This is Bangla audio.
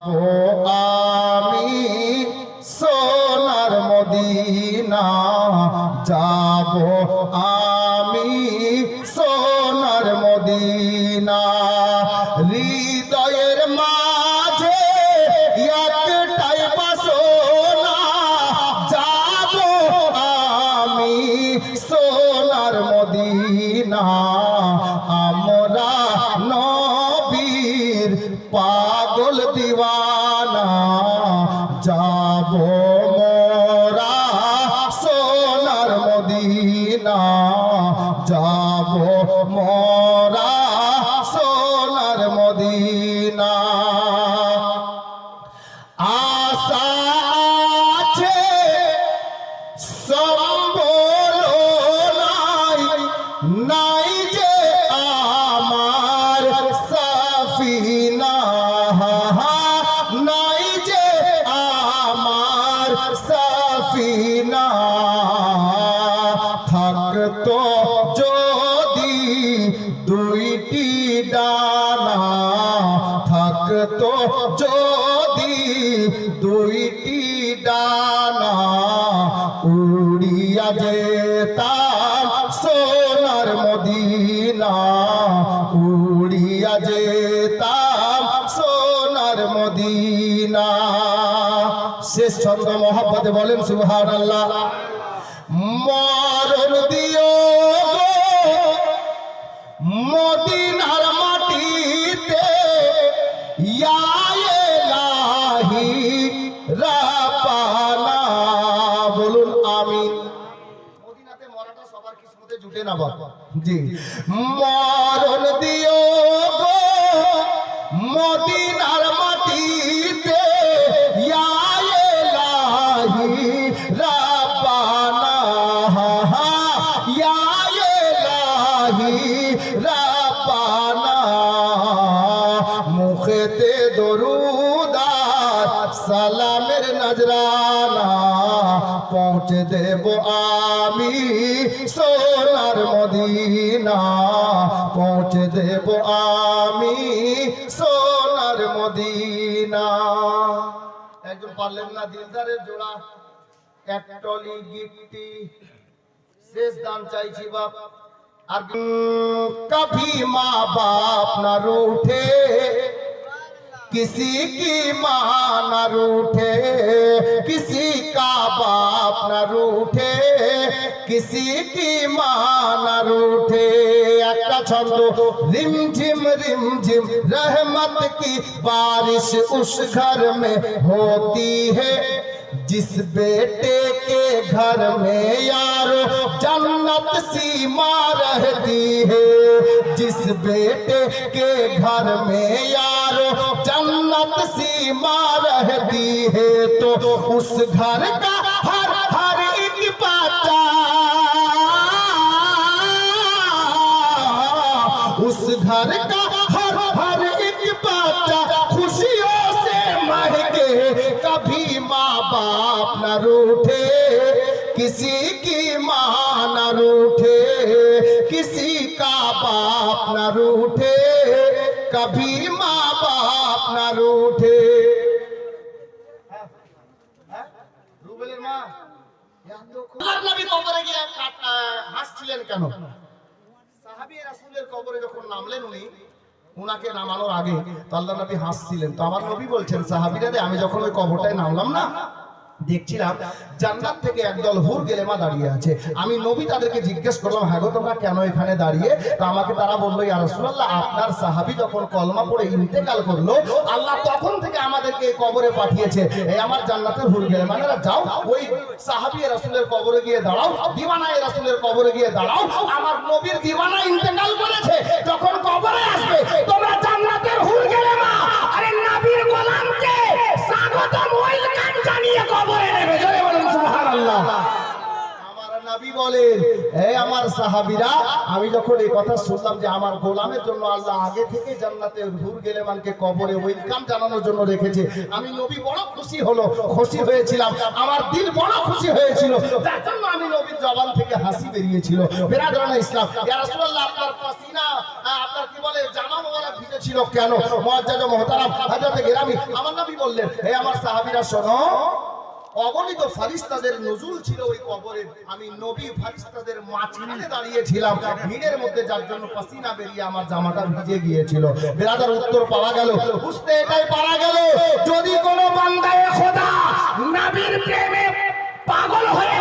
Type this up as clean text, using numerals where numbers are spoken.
ও আমি সোনার মদিনা যাব, আমি সোনার মদিনা। হৃদয়ের মাঝে একটাই বাসনা, যাব আমি সোনার মদিনা। আমরা নবীর পাগল দিওয়ানা, যাব মোরা সোনার মদিনা, যাব মোরা সোনার মদিনা। আশা আছে সম্বল নাই, নাই যে আমার সাফিনা, নাই যে আমার সাফিনা। থাকতো যদি দুইটি ডানা, থাকতো যদি দুইটি ডানা, উড়িয়া যেতাম সোনার মদিনা, উড়িয়া যেতাম সোনার মদিনা। শেষ ছন্দ মহব্বতে বলেন সুবহানাল্লাহ। মরণ দিও গো মদিনার মাটিতে, ইয়া ইলাহি রাব্বানা, বলুন আমিন। মদিনাতে মরাটা সবার কিসমতে জুটে না বাবা জি। মরণ দিও গো মদিনার মাটিতে, ইয়া ইলাহি রাব্বানা, ইয়া ইলাহি রাব্বানা। মুখেতে দরুদ আর সালামের নজরানা, পৌঁছে দেব আমি সোনার মদিনা, পৌঁছে দেব আমি সোনার মদিনা। একজন পারলেন না দিলদারের জোড়া, এক টলি গিফটি, শেষ দান চাইছি বাপ। আর কभी माँ बाप न रूठे, किसी की माँ न रूठे, किसी का बाप न रूठे, किसी की माँ न रूठे। একটা ছন্দ। रिमझिम रिमझिम रहमत की बारिश उस घर में होती है, जिस बेटे के घर में यारो जन्नत सी माँ रहती है, जिस बेटे के घर में यारो जन्नत सी माँ रहती है, तो उस घर का हर हर एक बच्चा, उस घर का हर हर एक बच्चा खुशियों से महके। कभी माँ बाप न रूठे, किसी की माँ न रूठे, किसी का बाप न रूठे, कभी माँ बाप न रूठे। রুবেলের মা আল্লাহর নবী কবরে গিয়ে হাসছিলেন কেন? সাহাবী রাসূলের কবরে যখন নামলেন উনি, উনাকে নামানোর আগে তো আল্লাহর নবী হাসছিলেন। তো আমার নবী বলছেন সাহাবীরা, আমি যখন ওই কবরটায় নামলাম না, দেখছিলাম জান্নাত থেকে একদল হুর গেলেমা দাঁড়িয়ে আছে। আমি নবী তাদেরকে জিজ্ঞেস করলাম, হ্যাঁ গো তোমরা কেন এখানে দাঁড়িয়ে? তো আমাকে তারা বললো, ইয়া রাসূলুল্লাহ, আপনার সাহাবী যখন কলমা পড়ে ইন্তেকাল করলো, আল্লাহ তখন থেকে আমাদেরকে এই কবরে পাঠিয়েছে। এই আমার জান্নাতের হুর গেলেমানেরা, যাও ওই সাহাবী রাসূলের কবরে গিয়ে দাঁড়াও, দিওয়ানা রাসূলের কবরে গিয়ে দাঁড়াও। আমার নবীর দিওয়ানা ইন্তেকাল করেছে, যখন কবরে আসবে তোমরা জান্নাতের হুর গেলেমা আরে নবীর গোলামকে স্বাগতম ওয়েলকাম জানিয়ে কবরে নেবে। জোরে বলুন সুবহানাল্লাহ। আমার সাহাবী বলেন, এই আমার সাহাবীরা, আমি যখন এই কথা শুনলাম যে আমার গোলামের জন্য আল্লাহ আগে থেকে জান্নাতে হুর গেলেমানকে কবরে ওয়েলকাম জানানোর জন্য রেখেছে, আমি নবী বড় খুশি হয়েছিলাম, আমার দিল বড় খুশি হয়েছিল, যার জন্য আমি নবীর জবান থেকে হাসি বেরিয়েছিল। বিরাদরানা ইসলাম, ইয়া রাসূলুল্লাহ, আপনার পাসিনা, আপনার কি বলে জামা মোবারক ভিজেছিল কেন? মুআজ্জাজ ও মুহতারাম হযরত গেরামি, আমার নবী বললেন, হে আমার সাহাবীরা শোনো, অগণিত ফারিস্তাদের নজুল ছিল ওই কবরে, আমি নবী ফারিস্তাদের মাঝখানে দাঁড়িয়েছিলাম ভিড়ের মধ্যে, যার জন্য পাসিনা বেরিয়ে আমার জামাটা ভিজে গিয়েছিল। বিরাদার উত্তর পাওয়া গেল, বুঝতে এটাই পারা গেল, যদি কোনো বান্দায়ে খোদা নবীর প্রেমে পাগল হয়ে